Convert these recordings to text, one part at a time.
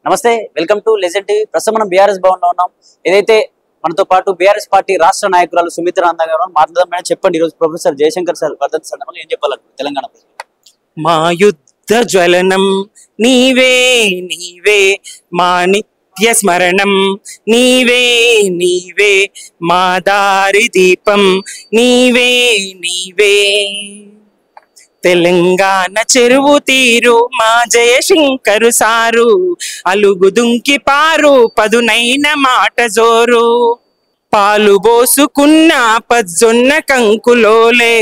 నమస్తే, welcome to legend TV. ప్రస్తుతం మనం బీఆర్ఎస్ భవన్ లో ఉన్నాం. ఏదైతే మనతో పాటు బీఆర్ఎస్ పార్టీ రాష్ట్ర నాయకురాలు సుమిత్రానంద గారు మాట్లాడదాం. మేడం చెప్పండి, ఈరోజు ప్రొఫెసర్ జయశంకర్ సార్ వర్ధంతి సందర్భంగా ఏం చెప్పాలి తెలంగాణ? మా యుద్ధ జ్వలనం నీవే నీవే, మా నిత్య స్మరణం నీవే నీవే, మా దారి దీపం నీవే నీవే. తెలంగాణ చెరువు తీరు మా జయశంకరు సారు, అలుగు దుంకి పారు పదునైన మాట జోరు. పాలు బోసుకున్న పజ్జొన్న కంకులోలే,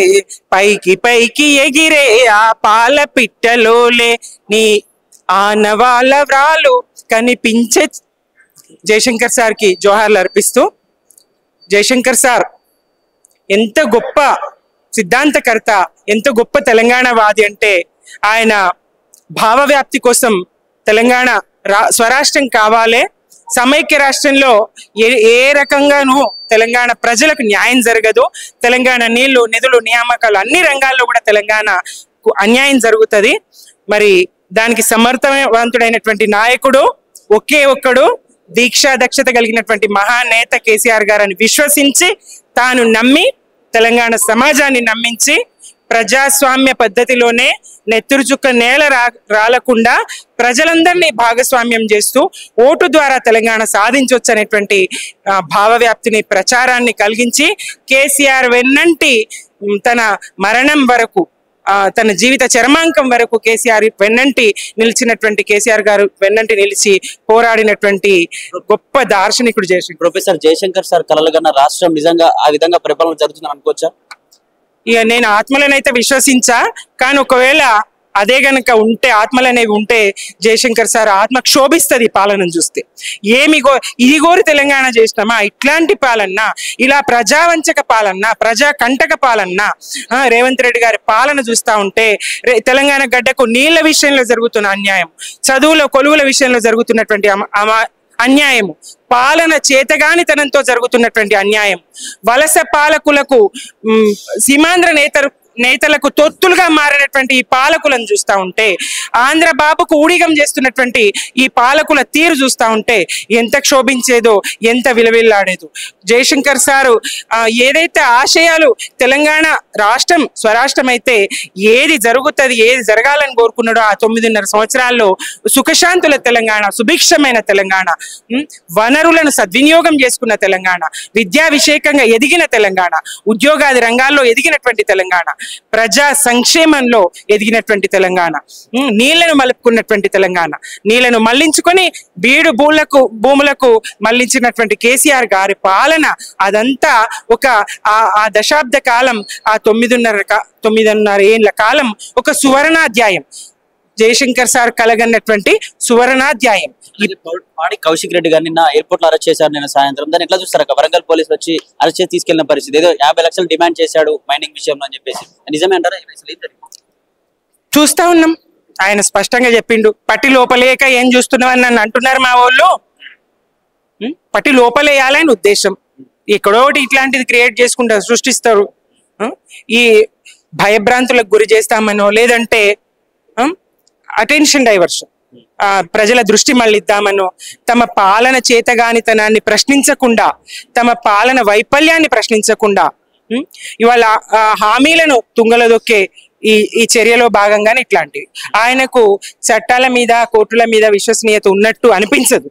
పైకి పైకి ఎగిరే ఆ పాల పిట్టలోలే, నీ ఆనవాళ్ళ వ్రాలు కనిపించే. జయశంకర్ సార్కి జోహార్లు అర్పిస్తూ, జయశంకర్ సార్ ఎంత గొప్ప సిద్ధాంతకర్త, ఎంత గొప్ప తెలంగాణవాది అంటే ఆయన భావవ్యాప్తి కోసం తెలంగాణ స్వరాష్ట్రం కావాలి, సమైక్య రాష్ట్రంలో ఏ రకంగానూ తెలంగాణ ప్రజలకు న్యాయం జరగదు, తెలంగాణ నీళ్లు నిధులు నియామకాలు అన్ని రంగాల్లో కూడా తెలంగాణకు అన్యాయం జరుగుతుంది. మరి దానికి సమర్థవంతుడైనటువంటి నాయకుడు ఒకే ఒక్కడు, దీక్షా దక్షత కలిగినటువంటి మహానేత కేసీఆర్ గారని విశ్వసించి తాను నమ్మి తెలంగాణ సమాజాన్ని నమ్మించి ప్రజాస్వామ్య పద్ధతిలోనే నెత్తురు చుక్క నేల రాలకుండా ప్రజలందరినీ భాగస్వామ్యం చేస్తూ ఓటు ద్వారా తెలంగాణ సాధించవచ్చు అనేటువంటి భావవ్యాప్తిని ప్రచారాన్ని కలిగించి కేసీఆర్ వెన్నంటి తన మరణం వరకు, తన జీవిత చరమాంకం వరకు కేసీఆర్ వెన్నంటి నిలిచినటువంటి, కేసీఆర్ గారు వెన్నంటి నిలిచి పోరాడినటువంటి గొప్ప దార్శనికుడు జయశంకర్. ప్రొఫెసర్ జయశంకర్ సార్ కలలుగన్న రాష్ట్రం నిజంగా ఆ విధంగా పరిపాలన జరుగుతుందని అనుకోవచ్చా? ఇక నేను ఆత్మలనైతే విశ్వసించా, కానీ ఒకవేళ అదే గనక ఉంటే, ఆత్మలనేవి ఉంటే జయశంకర్ సార్ ఆత్మ క్షోభిస్తుంది పాలనను చూస్తే. ఇది కోరి తెలంగాణ చేసినామా? ఇట్లాంటి పాలన, ఇలా ప్రజావంచక పాలన, ప్రజా కంటక పాలన, రేవంత్ రెడ్డి గారి పాలన చూస్తూ ఉంటే తెలంగాణ గడ్డకు నీళ్ల విషయంలో జరుగుతున్న అన్యాయం, చదువుల కొలువుల విషయంలో జరుగుతున్నటువంటి అన్యాయము, పాలన చేతగానితనంతో జరుగుతున్నటువంటి అన్యాయం, వలస పాలకులకు సీమాంధ్ర నేతలకు తొత్తులుగా మారినటువంటి ఈ పాలకులను చూస్తూ ఉంటే, ఆంధ్ర బాబుకు ఊడిగం చేస్తున్నటువంటి ఈ పాలకుల తీరు చూస్తూ ఉంటే ఎంత క్షోభించేదో, ఎంత విలవిల్లాడేదో. జయశంకర్ సారు ఏదైతే ఆశయాలు తెలంగాణ రాష్ట్రం స్వరాష్ట్రం అయితే ఏది జరుగుతుంది, ఏది జరగాలని కోరుకున్నాడో ఆ 9.5 సంవత్సరాల్లో సుఖశాంతుల తెలంగాణ, సుభిక్షమైన తెలంగాణ, వనరులను సద్వినియోగం చేసుకున్న తెలంగాణ, విద్యాభిషేకంగా ఎదిగిన తెలంగాణ, ఉద్యోగాది రంగాల్లో ఎదిగినటువంటి తెలంగాణ, ప్రజా సంక్షేమంలో ఎదిగినటువంటి తెలంగాణ, నీళ్లను మలుపుకున్నటువంటి తెలంగాణ, నీళ్లను మళ్లించుకొని బీడు భూములకు మళ్లించినటువంటి కేసీఆర్ గారి పాలన, అదంతా ఒక ఆ దశాబ్ద కాలం, ఆ 9.5 ఏళ్ల కాలం ఒక సువర్ణాధ్యాయం. జయశంకర్ సార్ కలగన్నటువంటి సువర్ణాధ్యాయం. పాడి కౌశిక్ రెడ్డి గారిని నిన్న ఎయిర్పోర్ట్ లో అరెస్ట్ చేశారు నిన్న సాయంత్రం. దాన్ని ఎట్లా చూస్తారు? వరంగల్ పోలీసులు వచ్చి అరెస్ట్ చేసి తీసుకెళ్లిన పరిస్థితి, ఏదో 50 లక్షలు డిమాండ్ చేశాడు మైనింగ్ విషయంలో అని చెప్పేసి, నిజమే అంటారా? చూస్తా ఉన్నాం, ఆయన స్పష్టంగా చెప్పిండు. పట్టి లోపలేక ఏం చూస్తున్నామని నన్ను అంటున్నారు మా వాళ్ళు. పట్టి లోపలేయాలని ఉద్దేశం, ఎక్కడోటి ఇట్లాంటిది క్రియేట్ చేసుకుంటారు, సృష్టిస్తారు. ఈ భయభ్రాంతులకు గురి చేస్తామనో, లేదంటే అటెన్షన్ డైవర్షన్, ప్రజల దృష్టి మళ్ళిద్దామనో, తమ పాలన చేతగానితనాన్ని ప్రశ్నించకుండా, తమ పాలన వైఫల్యాన్ని ప్రశ్నించకుండా ఇవాళ హామీలను తుంగలదొక్కే ఈ చర్యలో భాగంగానే ఇట్లాంటివి. ఆయనకు చట్టాల మీద, కోర్టుల మీద విశ్వసనీయత ఉన్నట్టు అనిపించదు.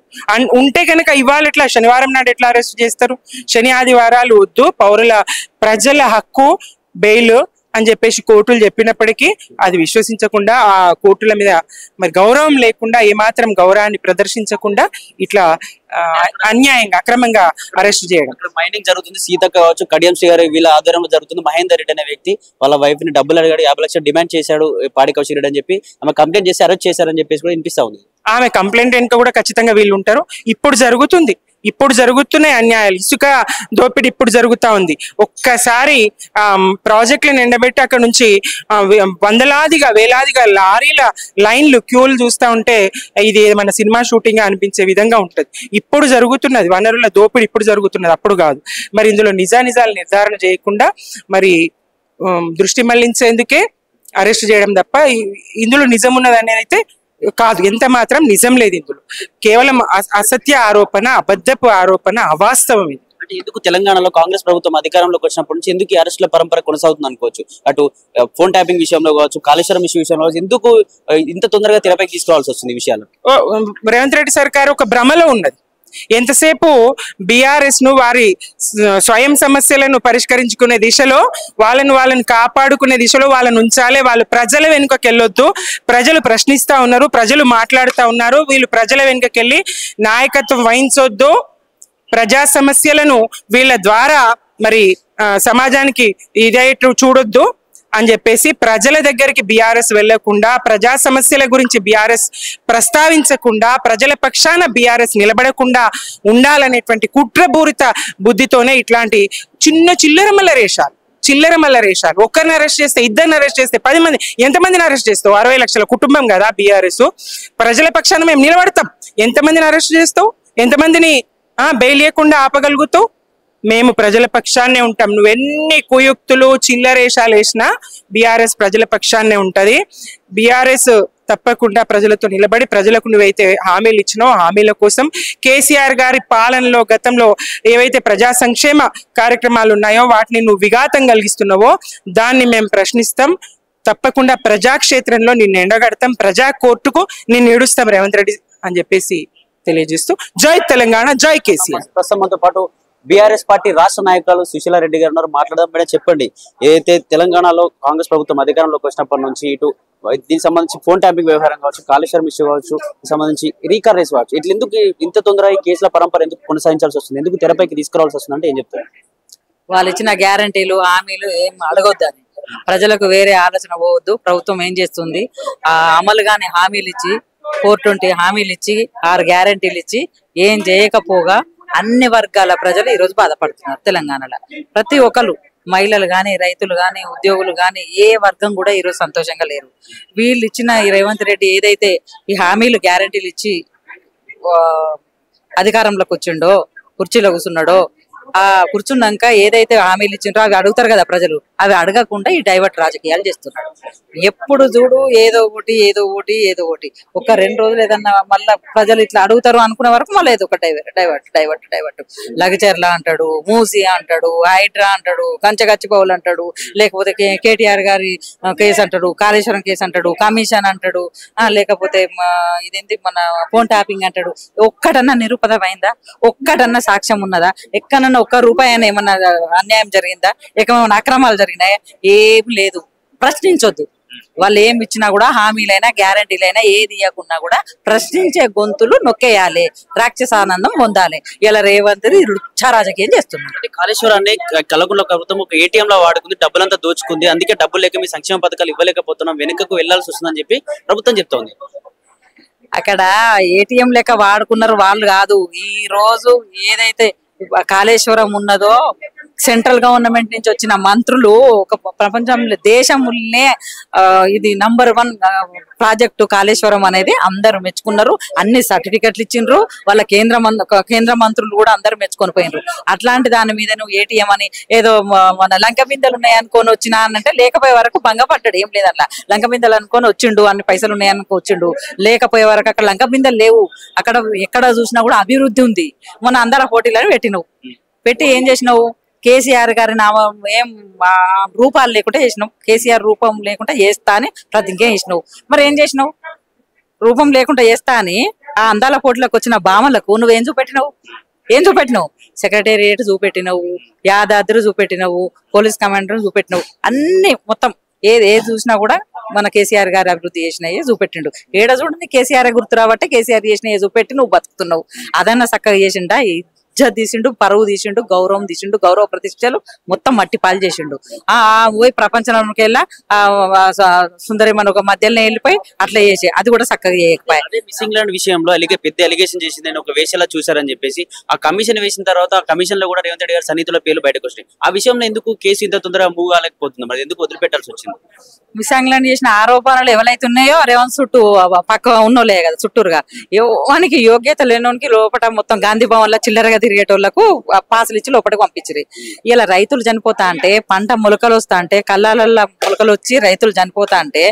ఉంటే కనుక ఇవాళ ఎట్లా శనివారం నాడు ఎట్లా అరెస్ట్ చేస్తారు? శని ఆదివారాలు వద్దు, ప్రజల హక్కు, బెయిల్ అని చెప్పేసి కోర్టులు చెప్పినప్పటికీ అది విశ్వసించకుండా, ఆ కోర్టుల మీద మరి గౌరవం లేకుండా, ఏమాత్రం గౌరవాన్ని ప్రదర్శించకుండా ఇట్లా అన్యాయంగా అక్రమంగా అరెస్ట్ చేయడం. మైనింగ్ జరుగుతుంది, సీతక్క కావచ్చు, కడియం శ్రీ గారి వీళ్ళ ఆధ్వర్యంలో జరుగుతుంది. మహేందర్ రెడ్డి అనే వ్యక్తి వాళ్ళ వైఫ్ ని డబ్బులు అడిగాడు, 50 లక్షలు డిమాండ్ చేశాడు పాడి కౌశిక్ రెడ్డి అని చెప్పి ఆమె కంప్లైంట్ చేసి అరెస్ట్ చేశారని చెప్పేసి కూడా వినిపిస్తా ఉంది. ఆమె కంప్లైంట్ వెనుక కూడా ఖచ్చితంగా వీళ్ళు ఉంటారు. ఇప్పుడు జరుగుతున్నాయి అన్యాయాలు, ఇసుక దోపిడీ ఇప్పుడు జరుగుతా ఉంది. ఒక్కసారి ప్రాజెక్టులను ఎండబెట్టి అక్కడ నుంచి వందలాదిగా వేలాదిగా లారీల లైన్లు క్యూలు చూస్తూ ఉంటే ఇది మన సినిమా షూటింగ్ అనిపించే విధంగా ఉంటుంది. ఇప్పుడు జరుగుతున్నది వనరుల దోపిడీ, ఇప్పుడు జరుగుతున్నది, అప్పుడు కాదు. మరి ఇందులో నిజాలు నిర్ధారణ చేయకుండా మరి దృష్టి మళ్లించేందుకే అరెస్ట్ చేయడం తప్ప ఇందులో నిజం ఉన్నది అనేది అయితే కాదు, ఎంత మాత్రం నిజం లేదు ఇందులో. కేవలం అసత్య ఆరోపణ, అబద్ధపు ఆరోపణ, అవాస్తవం ఇది. అంటే ఎందుకు తెలంగాణలో కాంగ్రెస్ ప్రభుత్వం అధికారంలోకి వచ్చినప్పటి నుంచి ఎందుకు ఈ అరెస్టుల పరంపర కొనసాగుతుంది అనుకోవచ్చు? అటు ఫోన్ ట్యాపింగ్ విషయంలో కావచ్చు, కాళేశ్వరం ఇష్యూ విషయంలో కావచ్చు, ఎందుకు ఇంత తొందరగా తెరపైకి తీసుకురావాల్సి వస్తుంది ఈ విషయాలు? రేవంత్ రెడ్డి సర్కారు ఒక భ్రమలో ఉన్నది. ఎంతసేపు బీఆర్ఎస్ ను వారి స్వయం సమస్యలను పరిష్కరించుకునే దిశలో, వాళ్ళని కాపాడుకునే దిశలో వాళ్ళని ఉంచాలి. వాళ్ళు ప్రజల వెనుకకి వెళ్ళొద్దు. ప్రజలు ప్రశ్నిస్తా ఉన్నారు, ప్రజలు మాట్లాడుతూ ఉన్నారు. వీళ్ళు ప్రజల వెనుకకెళ్ళి నాయకత్వం వహించొద్దు, ప్రజా సమస్యలను వీళ్ళ ద్వారా మరి సమాజానికి ఇదేటు చూడొద్దు అని చెప్పేసి ప్రజల దగ్గరికి బీఆర్ఎస్ వెళ్లకుండా, ప్రజా సమస్యల గురించి బీఆర్ఎస్ ప్రస్తావించకుండా, ప్రజల పక్షాన బీఆర్ఎస్ నిలబడకుండా ఉండాలనేటువంటి కుట్రపూరిత బుద్ధితోనే ఇట్లాంటి చిల్లర మల్ల రేషాలు. ఒక్కరిని అరెస్ట్ చేస్తే, ఇద్దరిని అరెస్ట్ చేస్తే, 10 మంది, ఎంతమందిని అరెస్ట్ చేస్తావు? 60 లక్షల కుటుంబం కదా బీఆర్ఎస్. ప్రజల పక్షాన మేము నిలబడతాం. ఎంతమందిని అరెస్ట్ చేస్తావు? ఎంతమందిని బెయిల్ లేకుండా ఆపగలుగుతావు? మేము ప్రజల పక్షాన్నే ఉంటాం. నువ్వు ఎన్ని కుయుక్తులు చిల్లరేషాలు వేసినా బీఆర్ఎస్ ప్రజల పక్షాన్నే ఉంటది. బీఆర్ఎస్ తప్పకుండా ప్రజలతో నిలబడి, ప్రజలకు నువ్వైతే హామీలు ఇచ్చినావు, హామీల కోసం కేసీఆర్ గారి పాలనలో గతంలో ఏవైతే ప్రజా సంక్షేమ కార్యక్రమాలు ఉన్నాయో వాటిని నువ్వు విఘాతం కలిగిస్తున్నావో దాన్ని మేము ప్రశ్నిస్తాం. తప్పకుండా ప్రజాక్షేత్రంలో నిన్ను ఎండగడతాం, ప్రజా కోర్టుకు నిన్ను ఏడుస్తాం రేవంత్ రెడ్డి అని చెప్పేసి తెలియజేస్తూ, జై తెలంగాణ, జై కేసీఆర్. ప్రస్తుతంతో పాటు బీఆర్ఎస్ పార్టీ రాష్ట్ర నాయకురాలు సుశీలా రెడ్డి గారు ఉన్నారు. మాట్లాడడం మేడం, చెప్పండి. ఏదైతే తెలంగాణలో కాంగ్రెస్ ప్రభుత్వం అధికారంలోకి వచ్చినప్పటి నుంచి ఇటు దీనికి సంబంధించి ఫోన్ ట్యాపింగ్ వ్యవహారం కావచ్చు, కాళేశ్వరం ఇష్యూ కావచ్చు, సంబంధించి రీకార్ రేస్ కావచ్చు, ఇట్లా ఎందుకు ఇంత తొందరగా ఈ కేసుల పరంపర ఎందుకు కొనసాగించాల్సి వస్తుంది? ఎందుకు తెరపైకి తీసుకురావాల్సి వస్తుంది అంటే ఏం చెప్తారు? వాళ్ళు ఇచ్చిన గ్యారంటీలు, హామీలు ఏం అడగొద్దని, ప్రజలకు వేరే ఆలోచన పోవద్దు. ప్రభుత్వం ఏం చేస్తుంది, అమలుగానే హామీలు ఇచ్చి 420 హామీలు ఇచ్చి 6 గ్యారంటీలు ఇచ్చి ఏం చేయకపోగా అన్ని వర్గాల ప్రజలు ఈ రోజు బాధపడుతున్నారు. తెలంగాణలో ప్రతి ఒక్కరు, మహిళలు గాని, రైతులు గాని, ఉద్యోగులు గాని, ఏ వర్గం కూడా ఈ రోజు సంతోషంగా లేరు. వీళ్ళు ఇచ్చిన ఈ రేవంత్ రెడ్డి ఏదైతే ఈ హామీలు గ్యారంటీలు ఇచ్చి అధికారంలోకి వచ్చిండో, కుర్చీలో కూర్చున్నాడో, ఆ కూర్చున్నాక ఏదైతే హామీలు ఇచ్చిండ్రో అవి అడుగుతారు కదా ప్రజలు, అవి అడగకుండా ఈ డైవర్ట్ రాజకీయాలు చేస్తున్నాడు. ఎప్పుడు చూడు ఏదో ఒకటి. ఒక 2 రోజులు ఏదన్నా మళ్ళా ప్రజలు ఇట్లా అడుగుతారు అనుకునే వరకు మళ్ళీ ఏదో ఒక డైవర్ట్. లగచర్ల అంటాడు, మూసి అంటాడు, హైడ్రా అంటాడు, కంచగచ్చిపౌలు అంటాడు, లేకపోతే కేటీఆర్ గారి కేసు అంటాడు, కాళేశ్వరం కేసు అంటాడు, కమిషన్ అంటాడు, లేకపోతే ఇదేంటి మన ఫోన్ ట్యాపింగ్ అంటాడు. ఒక్కటన్నా నిరూపదమైందా? ఒక్కటన్నా సాక్ష్యం ఉన్నదా? ఎక్కడన్నా ₹1 అయినా ఏమన్నా అన్యాయం జరిగిందా? ఏమైనా అక్రమాలు జరిగినాయా? ఏం లేదు. ప్రశ్నించొద్దు. వాళ్ళు ఏమి ఇచ్చినా కూడా, హామీలైనా గ్యారంటీలైనా ఏది ఇవ్వకున్నా కూడా ప్రశ్నించే గొంతులు నొక్కేయాలి, రాక్షసానందం పొందాలి. ఇలా రేవంత్ రుచ్చ రాజకీయం చేస్తున్నారు. కాళేశ్వరాన్ని కలగుల ప్రభుత్వం ఒక ఏటీఎం లో వాడుకుంది, డబ్బులంతా దోచుకుంది, అందుకే డబ్బులు లేక మీ సంక్షేమ పథకాలు ఇవ్వలేకపోతున్నాం, వెనుకకు వెళ్లాల్సి వస్తుందని చెప్పి ప్రభుత్వం చెప్తోంది. అక్కడ ఏటీఎం లెక్క వాడుకున్నారు వాళ్ళు కాదు. ఈ రోజు ఏదైతే కాళేశ్వరం ఉన్నదో, సెంట్రల్ గవర్నమెంట్ నుంచి వచ్చిన మంత్రులు ఒక ప్రపంచంలో దేశంలోనే ఇది #1 ప్రాజెక్టు కాళేశ్వరం అనేది అందరూ మెచ్చుకున్నారు. అన్ని సర్టిఫికెట్లు ఇచ్చిండ్రు. వాళ్ళ కేంద్ర మంత్రులు కూడా అందరూ మెచ్చుకొని పోయినరు. అట్లాంటి దాని మీద నువ్వు ఏటీఎం అని ఏదో మన లంక బిందెలు ఉన్నాయి అనుకొని వచ్చినా అంటే, లేకపోయే వరకు భంగపడ్డాడు. ఏం లేదట్లా, లంక బిందెలు అనుకొని వచ్చిండు, అన్ని పైసలు ఉన్నాయనుకో వచ్చిండు. లేకపోయే వరకు అక్కడ లంక బిందెలు లేవు. అక్కడ ఎక్కడ చూసినా కూడా అభివృద్ధి ఉంది. మొన్న అందరూ పోటీలను పెట్టి ఏం చేసినావు? కేసీఆర్ గారి నామం ఏం రూపాలు లేకుండా చేసినావు. కేసీఆర్ రూపం లేకుండా చేస్తా అని ప్రతిజ్ఞ చేసినావు. మరి ఏం చేసినావు? రూపం లేకుండా చేస్తా అని ఆ అందాల పోటీలకు వచ్చిన భామలకు నువ్వేం చూపెట్టినావు? సెక్రటేరియట్ చూపెట్టినవు, యాదాద్రి చూపెట్టినవు, పోలీస్ కమాండర్ చూపెట్టినవు. అన్ని మొత్తం ఏది చూసినా కూడా మన కేసీఆర్ గారి అభివృద్ధి చేసినవి చూపెట్టిండు. ఏడ చూడండి కేసీఆర్ గుర్తు రాబట్టే కేసీఆర్ చేసినవి చూపెట్టి నువ్వు బతుకుతున్నావు. అదన్నా చక్కగా చేసిండా? ఇజ్జత్ తీసిండు, పరువు తీసిండు, గౌరవం తీసిండు, గౌరవ ప్రతిష్టలు మొత్తం మట్టి పాలు చేసిండు. పోయి ప్రపంచంలోకి వెళ్ళా సుందరిమని ఒక మధ్యలో వెళ్ళిపోయి అట్లా చేసి అది కూడా చక్కగా చేయకపోయా. మిస్సింగ్ ల్యాండ్ విషయంలో పెద్ద అలిగేషన్ చేసింది, నేను ఒక వేషలా చూసారని చెప్పేసి ఆ కమిషన్ వేసిన తర్వాత ఆ కమిషన్ లో కూడా రేవంత్ రెడ్డి గారి సన్నిహితుల పేర్లు బయటకు వస్తాయి. ఆ విషయంలో ఎందుకు కేసు ఇంత తొందరగా మూవ్ కాలేకపోతుంది? మరి ఎందుకు వదిలిపెట్టాల్సి వచ్చింది? విశాఖలో చేసిన ఆరోపణలు ఎవరైతే ఉన్నాయో రేవంత్ చుట్టూ పక్క ఉన్నోలే కదా చుట్టూరుగా వానికి యోగ్యత లేనోనికి లోపల మొత్తం గాంధీ భవన్ లో చిల్లరగా తిరిగేటోళ్లకు పాసులు ఇచ్చి లోపలికి పంపించారు. ఇలా రైతులు చనిపోతా అంటే, పంట మొలకలు వస్తా అంటే, కళ్ళాలల్లో మొలకలు వచ్చి రైతులు చనిపోతా అంటే,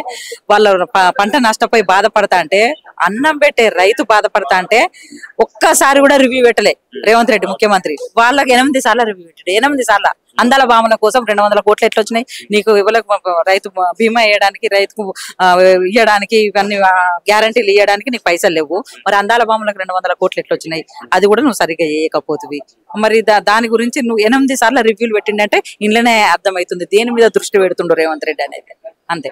వాళ్ళ పంట నష్టపోయి బాధపడతా అంటే, అన్నం పెట్టే రైతు బాధపడతా అంటే ఒక్కసారి కూడా రివ్యూ పెట్టలే రేవంత్ రెడ్డి ముఖ్యమంత్రి. వాళ్ళకి 8 సార్లు రివ్యూ పెట్టాడు. 8 సార్లు అందాల బామల కోసం 200 కోట్లు ఎట్లా వచ్చినాయి నీకు? ఇవ్వలేక రైతు బీమా వేయడానికి, రైతుకు ఇవ్వడానికి, ఇవన్నీ గ్యారంటీలు ఇవ్వడానికి నీకు పైసలు లేవు. మరి అందాల బామలకు 200 కోట్లు ఎట్లా వచ్చినాయి? అది కూడా నువ్వు సరిగ్గా చేయకపోతువి. మరి దాని గురించి నువ్వు 8 సార్లు రివ్యూలు పెట్టిండంటే ఇంట్లోనే అర్థమవుతుంది దేని మీద దృష్టి పెడుతుండ్రు రేవంత్ రెడ్డి అనేది. అంతే.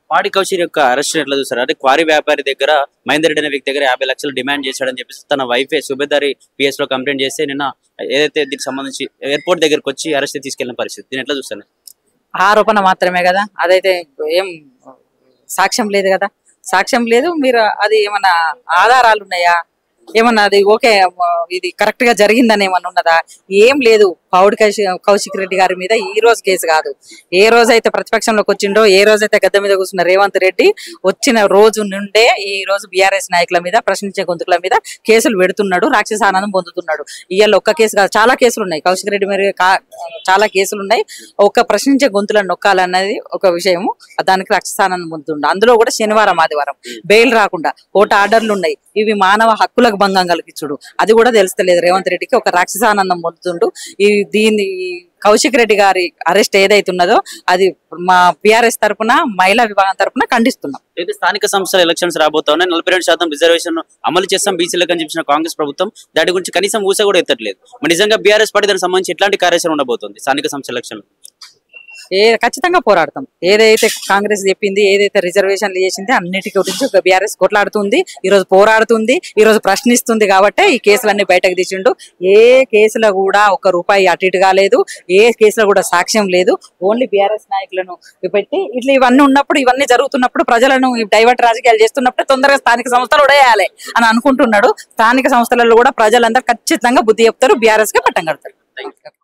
పాడి కౌశిక్ యొక్క అరెస్ట్ ఎట్లా చూసారు? అంటే క్వారీ వ్యాపారి దగ్గర మహేందర్ రెడ్డి అనే వ్యక్తి దగ్గర 50 లక్షలు డిమాండ్ చేశాడని చెప్పేసి తన వైఫే సుబేదారి PS లో కంప్లైంట్ చేస్తే నిన్న ఏదైతే దీనికి సంబంధించి ఎయిర్పోర్ట్ దగ్గరకు వచ్చి అరెస్ట్ తీసుకెళ్లిన పరిస్థితి, దీని ఎట్లా చూస్తాను? ఆరోపణ మాత్రమే కదా, అదైతే ఏం సాక్ష్యం లేదు కదా. సాక్ష్యం లేదు. మీరు అది ఏమన్నా ఆధారాలు ఉన్నాయా? ఏమన్నా అది ఓకే ఇది కరెక్ట్ గా జరిగిందని ఏమన్నా ఉన్నదా? ఏం లేదు. పాడి కౌశిక్ రెడ్డి గారి మీద ఈ రోజు కేసు కాదు, ఏ రోజైతే ప్రతిపక్షంలోకి వచ్చిండో, ఏ రోజైతే గద్దె మీద కూర్చున్న రేవంత్ రెడ్డి వచ్చిన రోజు నుండే ఈ రోజు బీఆర్ఎస్ నాయకుల మీద, ప్రశ్నించే గొంతుకుల మీద కేసులు పెడుతున్నాడు, రాక్షస ఆనందం పొందుతున్నాడు. ఇవాళ ఒక్క కేసు కాదు, చాలా కేసులు ఉన్నాయి కౌశిక్ రెడ్డి మీద, చాలా కేసులు ఉన్నాయి. ఒక్క ప్రశ్నించే గొంతులను నొక్కాలన్నది ఒక విషయము, దానికి రాక్షసానందం పొందుతుండ. అందులో కూడా శనివారం ఆదివారం బెయిల్ రాకుండా కోర్టు ఆర్డర్లు ఉన్నాయి. ఇవి మానవ హక్కులకు భంగం కలిగించుడు, అది కూడా తెలుస్తలేదు రేవంత్ రెడ్డికి. ఒక రాక్షసానందం పొందుతుండు. దీన్ని కౌశిక్ రెడ్డి గారి అరెస్ట్ ఏదైతే ఉన్నదో అది మా బీఆర్ఎస్ తరఫున, మహిళా విభాగం తరఫున ఖండిస్తున్నాం. అయితే స్థానిక సంస్థల ఎలక్షన్స్ రాబోతా ఉన్నాయి. 42% రిజర్వేషన్ అమలు చేస్తాం బీసీలకు అని చెప్పిన కాంగ్రెస్ ప్రభుత్వం దాని గురించి కనీసం ఊస కూడా ఎత్తట్లేదు. మరి నిజంగా బీఆర్ఎస్ పార్టీ దానికి సంబంధించి ఎట్లాంటి కార్యాచరణ ఉండబోతుంది స్థానిక సంస్థల ఎలక్షన్? ఖచ్చితంగా పోరాడతాం. ఏదైతే కాంగ్రెస్ చెప్పింది, ఏదైతే రిజర్వేషన్లు చేసింది అన్నిటి గురించి బీఆర్ఎస్ కొట్లాడుతుంది, ఈ రోజు పోరాడుతుంది, ఈ రోజు ప్రశ్నిస్తుంది. కాబట్టి ఈ కేసులన్నీ బయటకు తీసిండు. ఏ కేసులో కూడా ₹1 అటు ఇటు కాలేదు, ఏ కేసులో కూడా సాక్ష్యం లేదు. ఓన్లీ బీఆర్ఎస్ నాయకులను పెట్టి ఇట్లా ఇవన్నీ ఉన్నప్పుడు, ఇవన్నీ జరుగుతున్నప్పుడు, ప్రజలను డైవర్ట్ రాజకీయాలు చేస్తున్నప్పుడు తొందరగా స్థానిక సంస్థలు ఉడేయాలి అని అనుకుంటున్నాడు. స్థానిక సంస్థలలో కూడా ప్రజలందరూ ఖచ్చితంగా బుద్ధి చెప్తారు, బీఆర్ఎస్ గా పట్టం కడతారు.